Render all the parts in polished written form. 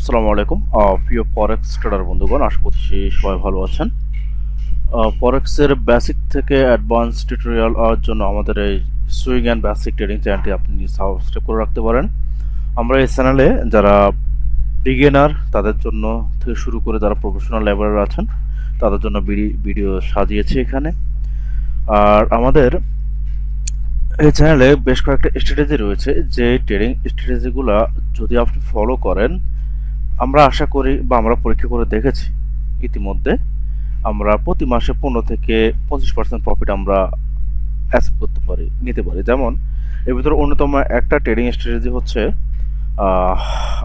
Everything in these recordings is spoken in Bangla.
আসসালামু আলাইকুম প্রিয় ফরেক্স ট্রেডার বন্ধুগণ, আশা করছি সবাই ভালো আছেন। ফরেক্সের বেসিক থেকে অ্যাডভান্স টিউটোরিয়াল জন্য আমাদের এই সুইং অ্যান্ড বেসিক ট্রেডিং চ্যানেলটি আপনি সাবস্ক্রাইব করে রাখতে পারেন। আমরা এই চ্যানেলে যারা বিগিনার তাদের জন্য থেকে শুরু করে যারা প্রফেশনাল লেভেলের আছেন তাদের জন্য ভিডিও সাজিয়েছি এখানে। আর আমাদের এই চ্যানেলে বেশ কয়েকটা স্ট্র্যাটেজি রয়েছে, যে ট্রেডিং স্ট্র্যাটেজিগুলো যদি আপনি ফলো করেন, আমরা আশা করি বা আমরা পরীক্ষা করে দেখেছি ইতিমধ্যে, আমরা প্রতি মাসে 15 থেকে 25% প্রফিট আমরা অ্যাচিভ করতে পারি, নিতে পারি। যেমন এর ভিতরে অন্যতম একটা ট্রেডিং স্ট্র্যাটেজি হচ্ছে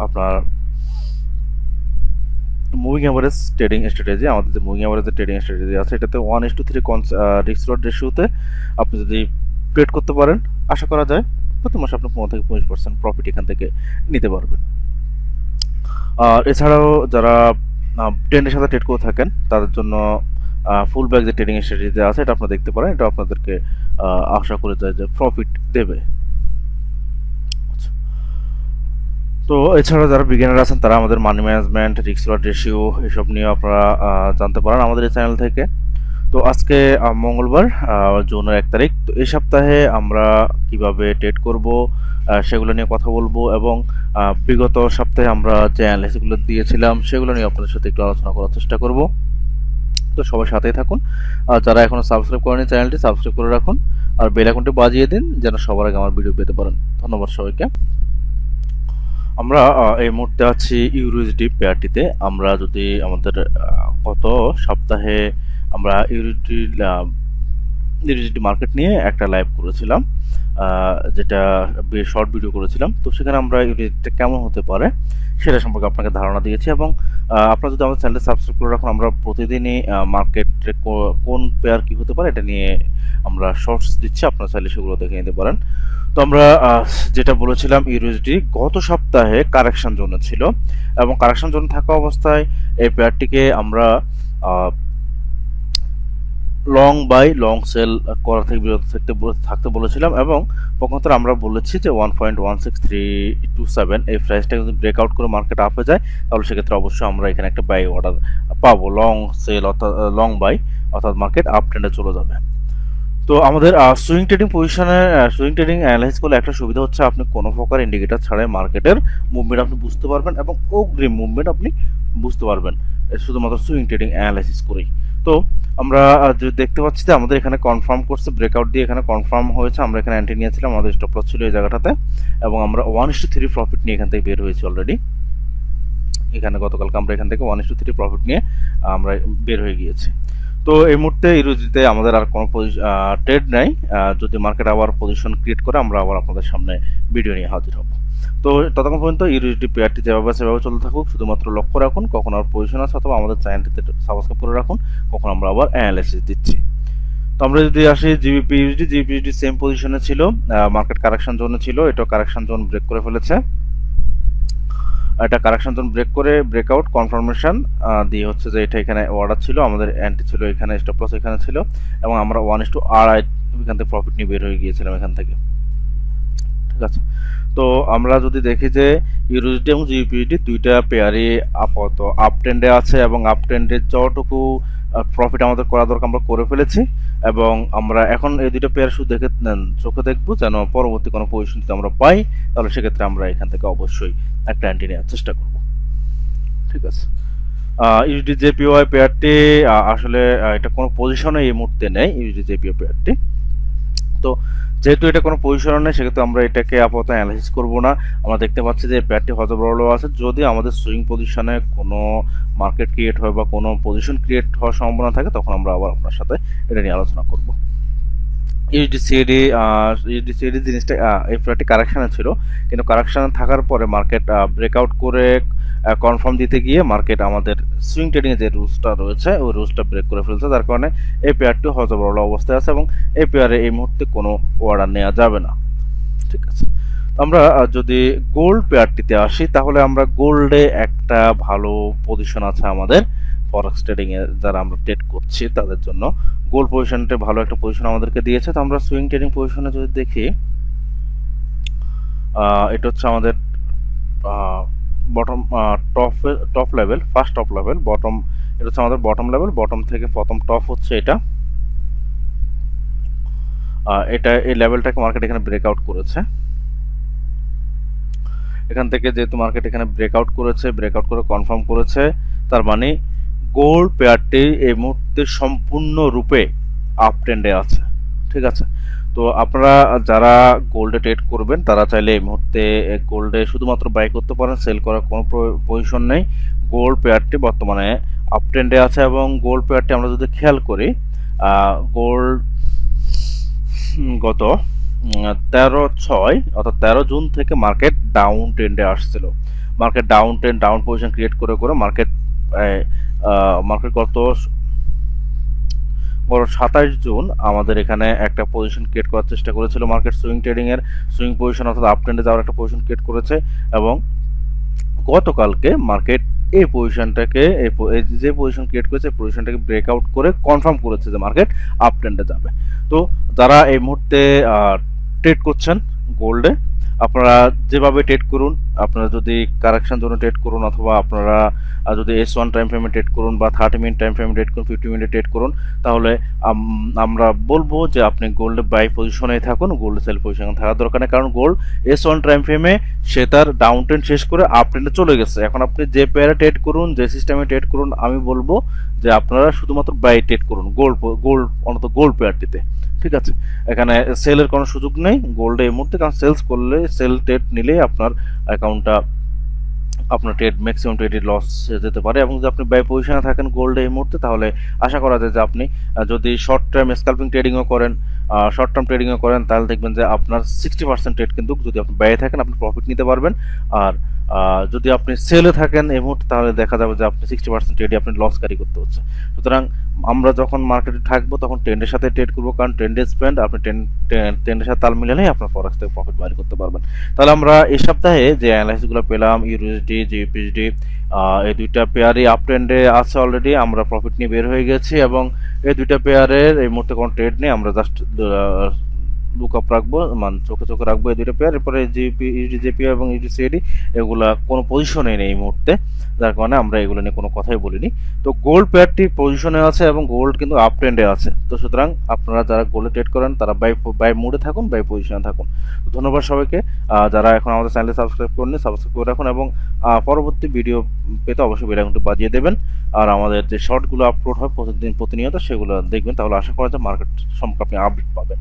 আপনার মুভিং অ্যাভারেজ ট্রেডিং স্ট্র্যাটেজি। আমাদের যে মুভিং অ্যাভারেজ ট্রেডিং স্ট্র্যাটেজি আছে, এটাতে 1:3 রিস্ক রিওয়ার্ড রেশিওতে আপনি যদি ট্রেড করতে পারেন, আশা করা যায় প্রতি মাসে আপনি 15 থেকে 20% প্রফিট এখান থেকে নিতে পারবেন। আর এছাড়াও যারা ট্রেন্ডের সাথে ট্রেড করে থাকেন তাদের জন্য ফুল ব্যাক যে ট্রেডিং স্ট্র্যাটেজি আছে, এটা আপনারা দেখতে পারেন। এটা আপনাদেরকে আশা করে যায় যে প্রফিট দেবে। আচ্ছা। তো এছাড়া যারা বিগিনার আছেন তারা আমাদের money management, risk reward ratio এসব নিয়ে আপনারা জানতে পারেন আমাদের এই চ্যানেল থেকে। তো আজকে মঙ্গলবার, জুনের 1 তারিখ। তো এই সপ্তাহে আমরা কিভাবে ট্রেড করব সেগুলো নিয়ে কথা বলবো, এবং বিগত সপ্তাহে আমরা যে অ্যানালাইসিসগুলো দিয়েছিলাম সেগুলো নিয়ে আপনাদের সাথে একটু আলোচনা করার চেষ্টা করব। তো সবাই সাথেই থাকুন। আর যারা এখনো সাবস্ক্রাইব করেনি চ্যানেলটি সাবস্ক্রাইব করে রাখুন, আর বেল আইকনটি বাজিয়ে দিন যেন সবার আগে আমার ভিডিও পেতে পারেন। ধন্যবাদ সবাইকে। আমরা এই মুহূর্তে আছি ইউরোএসডি পেয়ারটিতে। আমরা যদি আমাদের গত সপ্তাহে আমরা ইউরোএসডি মার্কেট নিয়ে একটা লাইভ করেছিলাম, যেটা শর্ট ভিডিও করেছিলাম। তো সেখানে আমরা ইউরোএসডিটা কেমন হতে পারে সেটা সম্পর্কে আপনাকে ধারণা দিয়েছি, এবং আপনারা যদি আমাদের চ্যানেলে সাবস্ক্রাইব করে রাখুন, আমরা প্রতিদিনই মার্কেটে কোন পেয়ার কি হতে পারে এটা নিয়ে আমরা শর্টস দিচ্ছি, আপনারা চাইলে সেগুলো দেখে নিতে পারেন। তো আমরা যেটা বলেছিলাম, ইউরোএসডি গত সপ্তাহে কারেকশন জোনে ছিল, এবং কারেকশন জোন থাকা অবস্থায় এই পেয়ারটিকে আমরা লং বাই লং সেল করা থেকে বিরত থাকতে বলেছিলাম, এবং পক্ষান্তরে আমরা বলেছি যে 1.16327 এই প্রাইসটা যদি ব্রেকআউট করে মার্কেট আপে যায়, তাহলে সেক্ষেত্রে অবশ্যই আমরা এখানে একটা বাই অর্ডার পাবো, লং সেল অর্থাৎ লং বাই, অর্থাৎ মার্কেট আপ ট্রেন্ডে চলে যাবে। তো আমাদের সুইং ট্রেডিং পজিশনে সুইং ট্রেডিং অ্যানালাইসিস করলে একটা সুবিধা হচ্ছে, আপনি কোনো প্রকার ইন্ডিকেটর ছাড়াই মার্কেটের মুভমেন্ট আপনি বুঝতে পারবেন, এবং অগ্রিম মুভমেন্ট আপনি বুঝতে পারবেন শুধুমাত্র সুইং ট্রেডিং অ্যানালাইসিস করেই। তো আমরা যে দেখতে পাচ্ছি যে আমাদের এখানে কনফার্ম করছে, ব্রেকআউট দিয়ে এখানে কনফার্ম হয়েছে। আমরা এখানে এন্ট্রি নিয়েছিলাম, আমাদের স্টপ লস ছিল এই জায়গাটাতে, এবং আমরা 1:3 প্রফিট নিয়ে এখান থেকে বের হয়েছি অলরেডি। এখানে গতকালকে আমরা এখান থেকে 1:3 প্রফিট নিয়ে আমরা বের হয়ে গিয়েছি। তো এই মুহূর্তে ইউরোজিতে আমাদের আর কোনো ট্রেড নাই। যদি মার্কেট আবার পজিশন ক্রিয়েট করে, আমরা আবার আপনাদের সামনে ভিডিও নিয়ে হাজির হব। তো ততক্ষণ পর্যন্ত ইউরোজিটি পেয়ারটি যেভাবে সেভাবে চলতে থাকুক, শুধুমাত্র লক্ষ্য রাখুন কখন আর পজিশন আছে, অথবা আমাদের চ্যানেলটিতে সাবস্ক্রাইব করে রাখুন কখন আমরা আবার অ্যানালাইসিস দিচ্ছি। তো আমরা যদি আসি জিবিপিইউএসডি সেম পজিশনে ছিল, মার্কেট কারেকশন জোনে ছিল, এটা কারেকশন জোন ব্রেক করে ফেলেছে। এটা কারেকশন জোন ব্রেক করে ব্রেকআউট কনফার্মেশন দিয়ে হচ্ছে যে এটা এখানে অর্ডার ছিল, আমাদের এন্ট্রি ছিল এখানে, স্টপ লস এখানে ছিল, এবং আমরা 1:2 এখান থেকে প্রফিট নিয়ে বের হয়ে গিয়েছিলাম এখান থেকে। ঠিক আছে। তো আমরা যদি দেখি যে ইউরোজিডি এবং জিবিপিইউএসডি দুইটা পেয়ারই আপাতত আপ ট্রেন্ডে আছে, এবং আপ ট্রেন্ডের যতটুকু প্রফিট আমাদের করা দরকার আমরা করে ফেলেছি, এবং আমরা এখন এই দুইটা পেয়ার শুধু চোখে দেখবো, যেন পরবর্তী কোনো পজিশন যদি আমরা পাই, তাহলে সেক্ষেত্রে আমরা এখান থেকে অবশ্যই একটা এন্ট্রি নেওয়ার চেষ্টা করব। ঠিক আছে। ইউএসডি জেপিওয়াই পেয়ারটি আসলে এটা কোনো পজিশনে এই মুহূর্তে নেই, ইউএসডি জেপিওয়াই পেয়ারটি। তো যেহেতু এটা কোনো পজিশনে নেই, সেক্ষেত্রে আমরা এটাকে আপাতত অ্যানালাইসিস করব না। আমরা দেখতে পাচ্ছি যে পেয়ারটি হজবরল আছে। যদি আমাদের সুইং পজিশনে কোনো মার্কেট ক্রিয়েট হয় বা কোনো পজিশন ক্রিয়েট হওয়ার সম্ভাবনা থাকে, তখন আমরা আবার আপনার সাথে এটা নিয়ে আলোচনা করব। ইউএসডি জিনিসটা এই পেয়ারটি কারেকশনে ছিল, কিন্তু কারেকশনে থাকার পরে মার্কেট ব্রেকআউট করে কনফার্ম দিতে গিয়ে মার্কেট আমাদের সুইং ট্রেডিং এর যে রুলসটা রয়েছে ওই রুলসটা ব্রেক করে ফেলছে, যার কারণে এই পেয়ারটি হজবরল অবস্থায় আছে, এবং এই পেয়ারে এই মুহূর্তে কোনো অর্ডার নেওয়া যাবে না। ঠিক আছে। আমরা যদি গোল্ড পেয়ারটিতে আসি, তাহলে আমরা গোল্ডে একটা ভালো পজিশন আছে আমাদের ফরেক্স ট্রেডিং এ যারা আমরা ট্রেড করছি তাদের জন্য। গোল্ড পজিশনটা ভালো একটা পজিশন আমাদেরকে দিয়েছে। তো আমরা সুইং ট্রেডিং পজিশনে যদি দেখি, এটা হচ্ছে আমাদের bottom top level, first top level, bottom এটা হচ্ছে আমাদের বটম লেভেল, বটম থেকে প্রথম টপ হচ্ছে এটা। এটা এই লেভেলটাকে মার্কেট এখানে ব্রেকআউট করেছে। এখান থেকে যেহেতু মার্কেট এখানে ব্রেকআউট করেছে, ব্রেকআউট করে কনফার্ম করেছে, তার মানে গোল্ড পেয়ারটি এই মুহূর্তে সম্পূর্ণরূপে আপ ট্রেন্ডে আছে। ঠিক আছে, তো আপনারা যারা গোল্ডে ট্রেড করবেন তারা চাইলে এই মুহূর্তে গোল্ডে শুধুমাত্র বাই করতে পারেন, সেল করার কোনো পজিশন নেই। গোল্ড পেয়ারটি বর্তমানে আপ ট্রেন্ডে আছে এবং গোল্ড পেয়ারটি আমরা যদি খেয়াল করি, গোল্ড গত 13/6 অর্থাৎ 13 জুন থেকে মার্কেট ডাউন ট্রেন্ডে আসছিল। Market down trend, down position create করে করে মার্কেট গত 27 জুন আমাদের এখানে একটা পজিশন ক্রিয়েট করার চেষ্টা করেছিল। মার্কেট সুইং ট্রেডিং এর সুইং পজিশন অর্থাৎ আপ ট্রেন্ডে যাওয়ার একটা পজিশন ক্রিয়েট করেছে এবং গতকালকে মার্কেট এই পজিশনটাকে যে পজিশন ক্রিয়েট করেছে পজিশনটাকে ব্রেকআউট করে কনফার্ম করেছে যে মার্কেট আপ ট্রেন্ডে যাবে। তো যারা এই মুহূর্তে ট্রেড করছেন গোল্ডে, আপনারা যেভাবে ট্রেড করুন, আপনারা যদি কারেকশন জন্য ট্রেড করুন অথবা আপনারা যদি S1 টাইম ফ্রেমে ট্রেড করুন বা 30 মিনিট টাইম ফ্রেমে ট্রেড করুন, 50 মিনিটে ট্রেড করুন, তাহলে আমরা বলবো যে আপনি গোল্ডে বাই পজিশনে থাকুন, গোল্ডে সেল পজিশনে থাকার দরকার নেই। কারণ গোল্ড S1 টাইম ফ্রেমে সে তার ডাউন ট্রেন্ড শেষ করে আপ ট্রেন্ডে চলে গেছে। এখন আপনি যে পেয়ারে ট্রেড করুন, যে সিস্টেমে ট্রেড করুন, আমি বলবো যে আপনারা শুধুমাত্র বাই ট্রেড করুন অন্তত গোল্ড পেয়ারটিতে। ঠিক আছে, এখানে সেলের কোনো সুযোগ নেই গোল্ডে এই মুহূর্তে, কারণ সেল ট্রেড নিলে আপনার অ্যাকাউন্টটা, আপনার ট্রেড ম্যাক্সিমাম ট্রেডে লস যেতে পারে। এবং যদি আপনি বাই পজিশনে থাকেন গোল্ডে এই মুহূর্তে, তাহলে আশা করা যায় যে আপনি যদি শর্ট টার্ম স্ক্যাল্পিং ট্রেডিংও করেন, তাহলে দেখবেন যে আপনার 60% ট্রেড কিন্তু যদি আপনি ব্যয়ে থাকেন আপনি প্রফিট নিতে পারবেন। আর যদি আপনি সেলে থাকেন এই মুহূর্তে, তাহলে দেখা যাবে যে আপনি 60% ট্রেডে আপনি লস ক্যারি করতে হচ্ছে। সুতরাং আমরা যখন মার্কেটে থাকবো তখন ট্রেন্ডের সাথে ট্রেড করবো, কারণ ট্রেন্ডে স্পেন্ড, আপনি ট্রেন্ডের সাথে তাল মিলালেই আপনার ফরেক্স থেকে প্রফিট বাইর করতে পারবেন। তাহলে আমরা এই সপ্তাহে যে অ্যানালাইসিসগুলো পেলাম, ইউএসডি, জিবিপিএসডি, এই দুইটা পেয়ারই আপ ট্রেন্ডে আছে অলরেডি, আমরা প্রফিট নিয়ে বের হয়ে গেছি এবং এই দুইটা পেয়ারের এই মুহূর্তে কোনো ট্রেড নেই, আমরা জাস্ট লুক আপ রাখবো, মানে চোখে রাখবো এই দুইটা পেয়ার। এরপরে জিপিও এবং ইউডিসিএডি এগুলা কোনো পজিশনে নেই এই মুহূর্তে, যার কারণে আমরা এগুলো নিয়ে কোনো কথাই বলিনি। তো গোল্ড পেয়ারটি পজিশনে আছে এবং গোল্ড কিন্তু আপ ট্রেন্ডে আছে। তো সুতরাং আপনারা যারা গোল্ডে ট্রেড করেন তারা বাই মোডে থাকুন, বাই পজিশনে থাকুন। তো ধন্যবাদ সবাইকে। যারা এখন আমাদের চ্যানেলে সাবস্ক্রাইব করেননি, সাবস্ক্রাইব করে রাখুন এবং পরবর্তী ভিডিও পেতে অবশ্যই বেল আইকনটি বাজিয়ে দেবেন। আর আমাদের যে শর্টগুলো আপলোড হয় প্রতিনিয়ত সেগুলো দেখবেন, তাহলে আশা করা যায় মার্কেট সম্পর্কে আপনি আপডেট পাবেন।